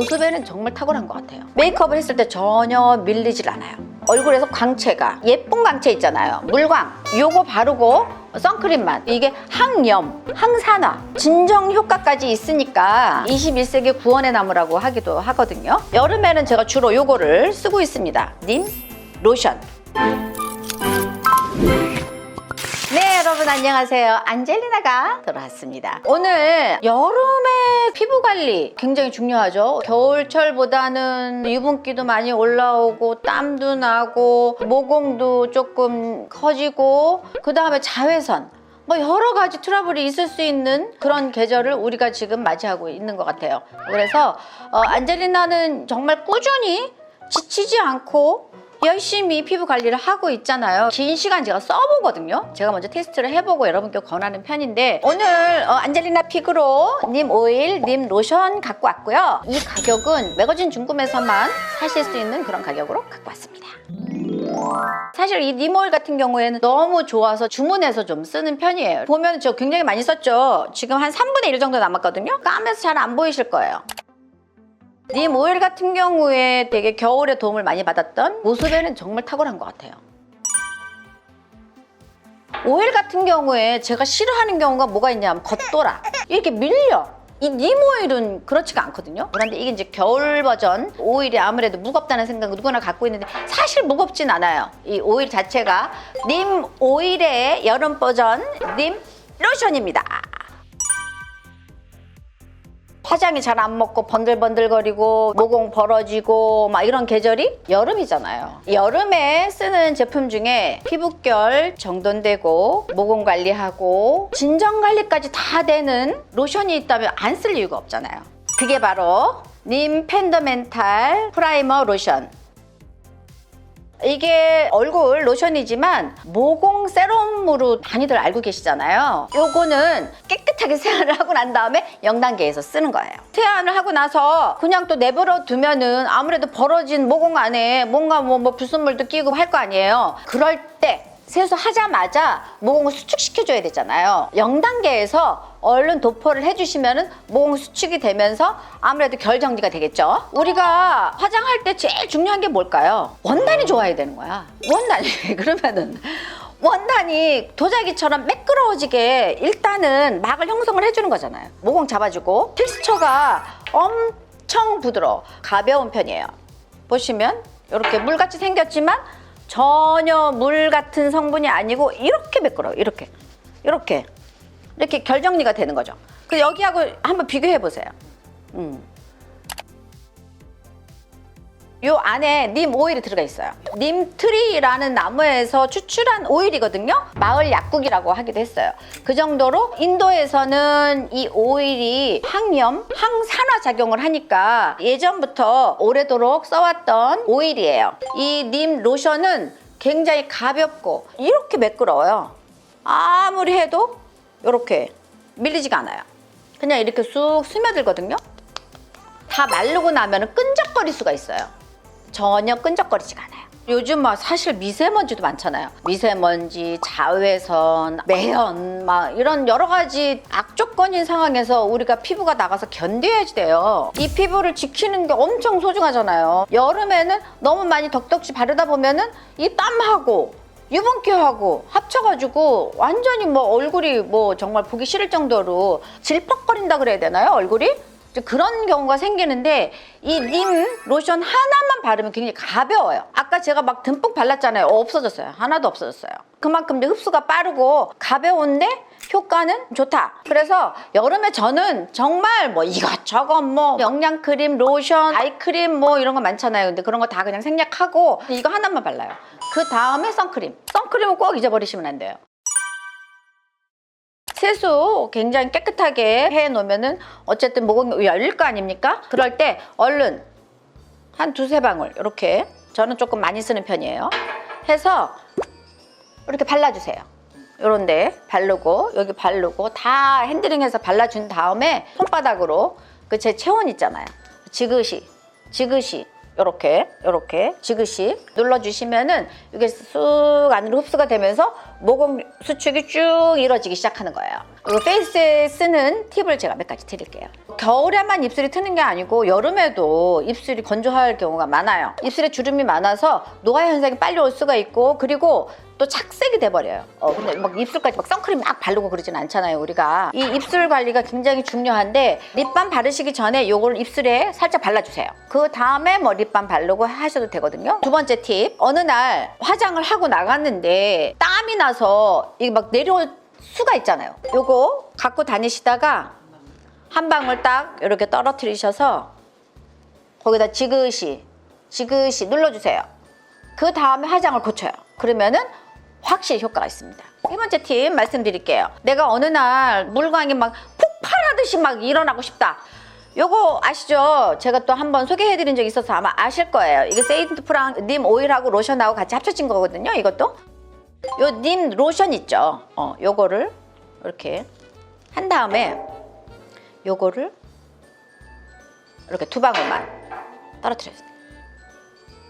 모습에는 정말 탁월한 것 같아요. 메이크업을 했을 때 전혀 밀리질 않아요. 얼굴에서 광채가, 예쁜 광채 있잖아요. 물광, 요거 바르고 선크림만, 이게 항염, 항산화, 진정 효과까지 있으니까 21세기 구원의 나무라고 하기도 하거든요. 여름에는 제가 주로 요거를 쓰고 있습니다. 님 로션. 네, 여러분 안녕하세요. 안젤리나가 돌아왔습니다. 오늘 여름에 피부 관리 굉장히 중요하죠. 겨울철보다는 유분기도 많이 올라오고 땀도 나고 모공도 조금 커지고 그 다음에 자외선, 뭐 여러 가지 트러블이 있을 수 있는 그런 계절을 우리가 지금 맞이하고 있는 것 같아요. 그래서 안젤리나는 정말 꾸준히 지치지 않고 열심히 피부 관리를 하고 있잖아요. 긴 시간 제가 써보거든요. 제가 먼저 테스트를 해보고 여러분께 권하는 편인데, 오늘 안젤리나 픽으로 님 오일, 님 로션 갖고 왔고요. 이 가격은 매거진 중금에서만 사실 수 있는 그런 가격으로 갖고 왔습니다. 사실 이 님 오일 같은 경우에는 너무 좋아서 주문해서 좀 쓰는 편이에요. 보면 저 굉장히 많이 썼죠. 지금 한 3분의 1 정도 남았거든요. 까매서 잘 안 보이실 거예요. 님 오일 같은 경우에 되게 겨울에 도움을 많이 받았던 모습에는 정말 탁월한 것 같아요. 오일 같은 경우에 제가 싫어하는 경우가 뭐가 있냐면 겉돌아, 이렇게 밀려. 이 님 오일은 그렇지가 않거든요. 그런데 이게 이제 겨울 버전 오일이 아무래도 무겁다는 생각을 누구나 갖고 있는데 사실 무겁진 않아요. 이 오일 자체가 님 오일의 여름 버전 님 로션입니다. 화장이 잘 안 먹고 번들번들거리고 모공 벌어지고 막 이런 계절이 여름이잖아요. 여름에 쓰는 제품 중에 피부결 정돈되고 모공 관리하고 진정 관리까지 다 되는 로션이 있다면 안 쓸 이유가 없잖아요. 그게 바로 님 펜더멘탈 프라이머 로션. 이게 얼굴 로션이지만 모공 세럼으로 많이들 알고 계시잖아요. 요거는 깨끗하게 세안을 하고 난 다음에 0단계에서 쓰는 거예요. 세안을 하고 나서 그냥 또 내버려 두면은 아무래도 벌어진 모공 안에 뭔가 뭐 불순물도 끼고 할 거 아니에요. 그럴 때 세수하자마자 모공을 수축시켜줘야 되잖아요. 0단계에서 얼른 도포를 해주시면 모공 수축이 되면서 아무래도 결 정리가 되겠죠. 우리가 화장할 때 제일 중요한 게 뭘까요? 원단이 좋아야 되는 거야. 원단이 그러면은 원단이 도자기처럼 매끄러워지게 일단은 막을 형성을 해주는 거잖아요. 모공 잡아주고 텍스처가 엄청 부드러워 가벼운 편이에요. 보시면 이렇게 물같이 생겼지만 전혀 물 같은 성분이 아니고 이렇게 매끄러워요. 이렇게 결 정리가 되는 거죠. 그 여기하고 한번 비교해 보세요. 요 안에 님 오일이 들어가 있어요. 님트리라는 나무에서 추출한 오일이거든요. 마을 약국이라고 하기도 했어요. 그 정도로 인도에서는 이 오일이 항염, 항산화 작용을 하니까 예전부터 오래도록 써왔던 오일이에요. 이 님 로션은 굉장히 가볍고 이렇게 매끄러워요. 아무리 해도 이렇게 밀리지가 않아요. 그냥 이렇게 쑥 스며들거든요. 다 마르고 나면 끈적거릴 수가 있어요. 전혀 끈적거리지가 않아요. 요즘 막 사실 미세먼지도 많잖아요. 미세먼지, 자외선, 매연 막 이런 여러 가지 악조건인 상황에서 우리가 피부가 나가서 견뎌야지 돼요. 이 피부를 지키는 게 엄청 소중하잖아요. 여름에는 너무 많이 덕덕지 바르다 보면은 이 땀하고 유분기하고 합쳐가지고 완전히 뭐 얼굴이 뭐 정말 보기 싫을 정도로 질퍽거린다 그래야 되나요? 얼굴이? 그런 경우가 생기는데 이 님 로션 하나만 바르면 굉장히 가벼워요. 아까 제가 막 듬뿍 발랐잖아요. 없어졌어요. 하나도 없어졌어요. 그만큼 이제 흡수가 빠르고 가벼운데 효과는 좋다. 그래서 여름에 저는 정말 뭐 이것저것 뭐 영양크림, 로션, 아이크림 뭐 이런 거 많잖아요. 근데 그런 거 다 그냥 생략하고 이거 하나만 발라요. 그 다음에 선크림. 선크림은 꼭 잊어버리시면 안 돼요. 세수 굉장히 깨끗하게 해놓으면은 어쨌든 모공이 열릴 거 아닙니까? 그럴 때 얼른 한 두세 방울 이렇게, 저는 조금 많이 쓰는 편이에요. 해서 이렇게 발라주세요. 요런데 바르고 여기 바르고 다 핸들링해서 발라준 다음에 손바닥으로 그 제 체온 있잖아요. 지그시 요렇게 지그시 눌러주시면은 이게 쑥 안으로 흡수가 되면서 모공 수축이 쭉 이루어지기 시작하는 거예요. 그리고 페이스에 쓰는 팁을 제가 몇 가지 드릴게요. 겨울에만 입술이 트는 게 아니고 여름에도 입술이 건조할 경우가 많아요. 입술에 주름이 많아서 노화 현상이 빨리 올 수가 있고, 그리고 또 착색이 돼버려요. 근데 막 입술까지 막 선크림 막 바르고 그러진 않잖아요, 우리가. 이 입술 관리가 굉장히 중요한데, 립밤 바르시기 전에 요걸 입술에 살짝 발라주세요. 그 다음에 뭐 립밤 바르고 하셔도 되거든요. 두 번째 팁, 어느 날 화장을 하고 나갔는데 땀이 나서 이게 막 내려올 수가 있잖아요. 요거 갖고 다니시다가 한 방울 딱 이렇게 떨어뜨리셔서 거기다 지그시 눌러주세요. 그 다음에 화장을 고쳐요. 그러면은 확실히 효과가 있습니다. 세 번째 팁 말씀드릴게요. 내가 어느 날 물광이 막 폭발하듯이 막 일어나고 싶다. 요거 아시죠? 제가 또 한번 소개해드린 적이 있어서 아마 아실 거예요. 이게 세인트프랑 님 오일하고 로션하고 같이 합쳐진 거거든요. 이것도 요 님 로션 있죠? 요거를 이렇게 한 다음에 요거를 이렇게 두 방울만 떨어뜨려요.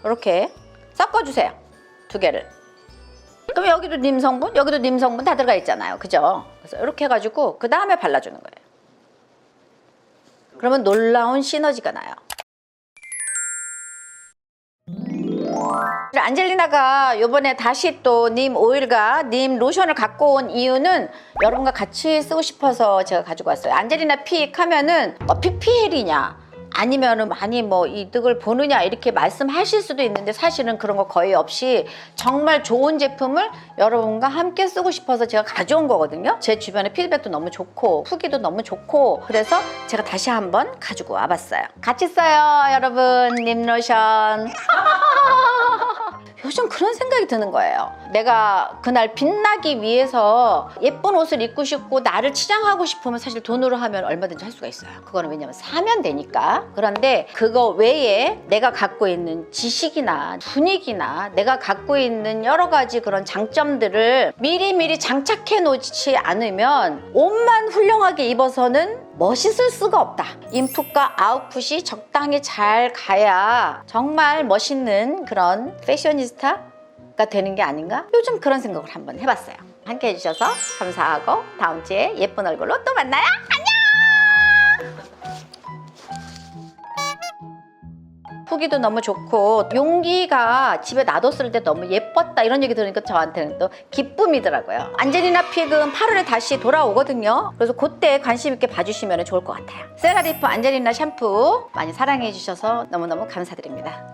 이렇게 섞어주세요. 두 개를. 그럼 여기도 님 성분, 여기도 님 성분 다 들어가 있잖아요. 그죠? 그래서 이렇게 해가지고 그 다음에 발라주는 거예요. 그러면 놀라운 시너지가 나요. 안젤리나가 요번에 다시 또 님 오일과 님 로션을 갖고 온 이유는 여러분과 같이 쓰고 싶어서 제가 가지고 왔어요. 안젤리나 픽 하면은 PPL이냐 아니면은 많이 뭐 이득을 보느냐 이렇게 말씀하실 수도 있는데, 사실은 그런 거 거의 없이 정말 좋은 제품을 여러분과 함께 쓰고 싶어서 제가 가져온 거거든요. 제 주변에 피드백도 너무 좋고 후기도 너무 좋고, 그래서 제가 다시 한번 가지고 와봤어요. 같이 써요 여러분, 님 로션. 요즘 그런 생각이 드는 거예요. 내가 그날 빛나기 위해서 예쁜 옷을 입고 싶고 나를 치장하고 싶으면 사실 돈으로 하면 얼마든지 할 수가 있어요. 그거는 왜냐면 사면 되니까. 그런데 그거 외에 내가 갖고 있는 지식이나 분위기나 내가 갖고 있는 여러 가지 그런 장점들을 미리미리 장착해 놓지 않으면 옷만 훌륭하게 입어서는 멋있을 수가 없다. 인풋과 아웃풋이 적당히 잘 가야 정말 멋있는 그런 패셔니스타가 되는 게 아닌가? 요즘 그런 생각을 한번 해봤어요. 함께 해주셔서 감사하고 다음 주에 예쁜 얼굴로 또 만나요. 안녕! 후기도 너무 좋고 용기가 집에 놔뒀을 때 너무 예뻤다 이런 얘기 들으니까 저한테는 또 기쁨이더라고요. 안젤리나 픽은 8월에 다시 돌아오거든요. 그래서 그때 관심 있게 봐주시면 좋을 것 같아요. 세라리프 안젤리나 샴푸 많이 사랑해 주셔서 너무너무 감사드립니다.